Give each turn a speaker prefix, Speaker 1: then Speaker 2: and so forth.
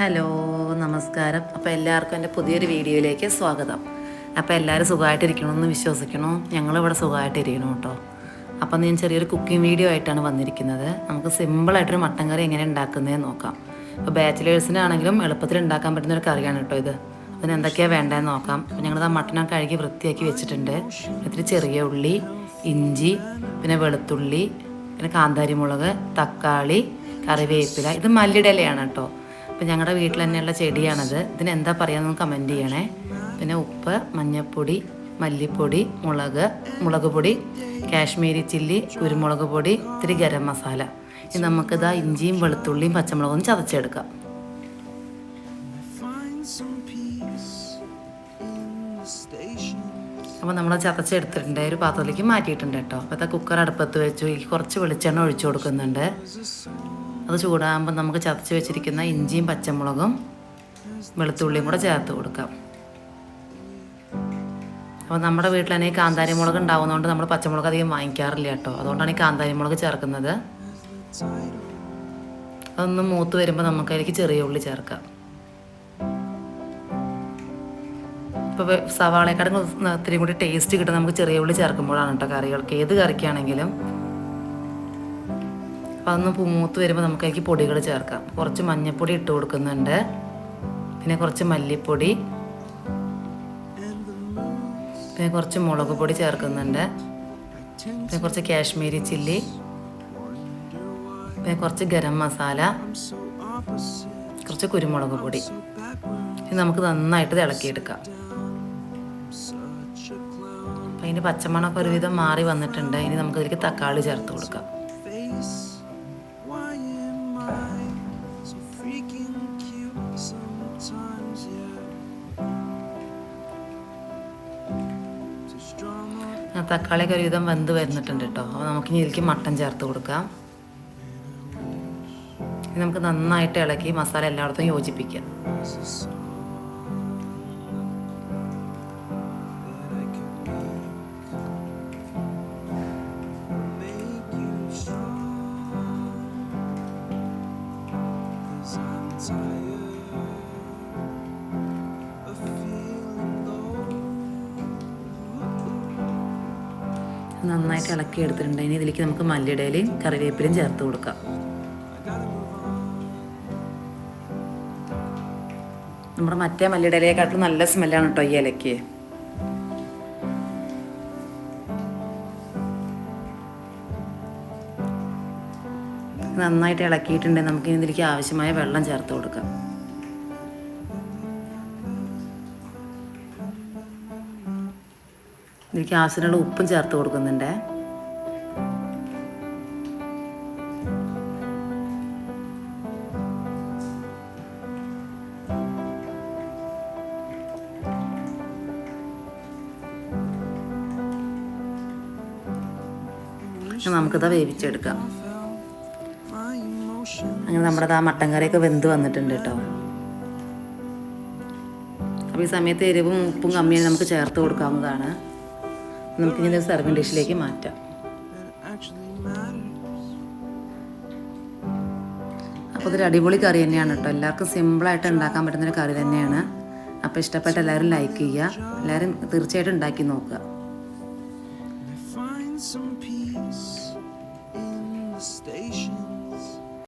Speaker 1: Hello നമസ്കാരം. അപ്പോൾ എല്ലാവർക്കും എൻ്റെ പുതിയൊരു വീഡിയോയിലേക്ക് സ്വാഗതം. അപ്പോൾ എല്ലാവരും സുഖമായിട്ടിരിക്കണമെന്ന് വിശ്വസിക്കണം. ഞങ്ങളിവിടെ സുഖമായിട്ടിരിക്കണം കേട്ടോ. അപ്പോൾ ഞാൻ ചെറിയൊരു കുക്കിംഗ് വീഡിയോ ആയിട്ടാണ് വന്നിരിക്കുന്നത്. നമുക്ക് സിമ്പിളായിട്ടൊരു മട്ടൻ കറി എങ്ങനെ ഉണ്ടാക്കുന്നതെന്ന് നോക്കാം. ഇപ്പോൾ ബാച്ചിലേഴ്സിനാണെങ്കിലും എളുപ്പത്തിൽ ഉണ്ടാക്കാൻ പറ്റുന്നൊരു കറിയാണ് കേട്ടോ ഇത്. അതിന് എന്തൊക്കെയാണ് വേണ്ടതെന്ന് നോക്കാം. അപ്പോൾ ഞങ്ങളിത് ആ മട്ടൻ കഴുകി വൃത്തിയാക്കി വെച്ചിട്ടുണ്ട്. ഇത്തിരി ചെറിയ ഉള്ളി, ഇഞ്ചി, പിന്നെ വെളുത്തുള്ളി, പിന്നെ കാന്താരി മുളക്, തക്കാളി, കറിവേപ്പില. ഇത് മല്ലിയുടെ ഇലയാണ് കേട്ടോ. അപ്പോൾ ഞങ്ങളുടെ വീട്ടിൽ തന്നെയുള്ള ചെടിയാണത്. ഇതിനെന്താ പറയുക കമൻറ്റ് ചെയ്യണേ. പിന്നെ ഉപ്പ്, മഞ്ഞൾപ്പൊടി, മല്ലിപ്പൊടി, മുളക് പൊടി, കാശ്മീരി ചില്ലി, കുരുമുളക് പൊടി, ഇത്തിരി ഗരം മസാല. ഇത് നമുക്കിതാ ഇഞ്ചിയും വെളുത്തുള്ളിയും പച്ചമുളകും ചതച്ചെടുക്കാം. അപ്പോൾ നമ്മൾ ചതച്ചെടുത്തിട്ടുണ്ട്, ഒരു പാത്രത്തിലേക്ക് മാറ്റിയിട്ടുണ്ട് കേട്ടോ. അപ്പോൾ കുക്കർ അടുപ്പത്ത് വെച്ചു. കുറച്ച് വെളിച്ചെണ്ണ ഒഴിച്ചു കൊടുക്കുന്നുണ്ട്. അത് ചൂടാകുമ്പോൾ നമുക്ക് ചതച്ച് വെച്ചിരിക്കുന്ന ഇഞ്ചിയും പച്ചമുളകും വെളുത്തുള്ളിയും കൂടെ ചേർത്ത് കൊടുക്കാം. അപ്പോൾ നമ്മുടെ വീട്ടിൽ തന്നെ ഈ കാന്താരി മുളക് ഉണ്ടാവുന്നതുകൊണ്ട് നമ്മൾ പച്ചമുളക് അധികം വാങ്ങിക്കാറില്ല കേട്ടോ. അതുകൊണ്ടാണ് ഈ കാന്താരി മുളക് ചേർക്കുന്നത്. അതൊന്ന് മൂത്ത് വരുമ്പോൾ നമുക്ക് അതിലേക്ക് ചെറിയ ഉള്ളി ചേർക്കാം. ഇപ്പോൾ സവാളയെക്കാളും ഇത്തിരി കൂടി ടേസ്റ്റ് കിട്ടും നമുക്ക് ചെറിയ ഉള്ളി ചേർക്കുമ്പോഴാണ് കേട്ടോ കറികൾക്ക്, ഏത് കറിക്കാണെങ്കിലും. അപ്പോൾ അതൊന്ന് മൂത്ത് വരുമ്പോൾ നമുക്ക് അതിലേക്ക് പൊടികൾ ചേർക്കാം. കുറച്ച് മഞ്ഞൾപ്പൊടി ഇട്ട് കൊടുക്കുന്നുണ്ട്, പിന്നെ കുറച്ച് മല്ലിപ്പൊടി, പിന്നെ കുറച്ച് മുളക് പൊടി ചേർക്കുന്നുണ്ട്, പിന്നെ കുറച്ച് കാശ്മീരി ചില്ലി, പിന്നെ കുറച്ച് ഗരം മസാല, കുറച്ച് കുരുമുളക് പൊടി. ഇത് നമുക്ക് നന്നായിട്ട് ഇളക്കിയെടുക്കാം. അപ്പം അതിൻ്റെ പച്ചമണമൊക്കെ ഒരുവിധം മാറി വന്നിട്ടുണ്ട്. ഇനി നമുക്കതിലേക്ക് തക്കാളി ചേർത്ത് കൊടുക്കാം. തക്കാളിയൊക്കെ ഒരുവിധം വെന്ത് വരുന്നിട്ടുണ്ട് കേട്ടോ. അപ്പോൾ നമുക്കിനി ഇതിലേക്ക് മട്ടൻ ചേർത്ത് കൊടുക്കാം. നമുക്ക് നന്നായിട്ട് ഇളക്കി മസാല എല്ലായിടത്തും യോജിപ്പിക്കാം. നന്നായിട്ട് ഇളക്കി എടുത്തിട്ടുണ്ട്. ഇനി ഇതിലേക്ക് നമുക്ക് മല്ലിയിലയും കറിവേപ്പിലയും ചേർത്ത് കൊടുക്കാം. നമ്മുടെ മറ്റേ മല്ലിയിലയെക്കാട്ടിലും നല്ല സ്മെല്ലാണ് കേട്ടോ ഈ ഇലയ്ക്ക്. നന്നായിട്ട് ഇളക്കിയിട്ടുണ്ടെങ്കിൽ നമുക്ക് ഇതിലേക്ക് ആവശ്യമായ വെള്ളം ചേർത്ത് കൊടുക്കാം. ഇതിലേക്ക് ആവശ്യത്തിനുള്ള ഉപ്പും ചേർത്ത് കൊടുക്കുന്നുണ്ട്. നമുക്കിത് വേവിച്ചെടുക്കാം. അങ്ങനെ നമ്മുടെ ആ മട്ടൻ കറിയൊക്കെ വെന്ത് വന്നിട്ടുണ്ട് കേട്ടോ. അപ്പോൾ ഈ സമയത്ത് എരിവും ഉപ്പും കമ്മിയായി നമുക്ക് ചേർത്ത് കൊടുക്കാവുന്നതാണ്. നമുക്കിങ്ങനെ സർവിങ് ഡിഷിലേക്ക് മാറ്റാം. അപ്പോൾ ഇതൊരു അടിപൊളി കറി തന്നെയാണ് കേട്ടോ. എല്ലാവർക്കും സിമ്പിളായിട്ട് ഉണ്ടാക്കാൻ പറ്റുന്നൊരു കറി തന്നെയാണ്. അപ്പോൾ ഇഷ്ടപ്പെട്ട എല്ലാവരും ലൈക്ക് ചെയ്യുക. എല്ലാവരും തീർച്ചയായിട്ടും ഉണ്ടാക്കി നോക്കുക.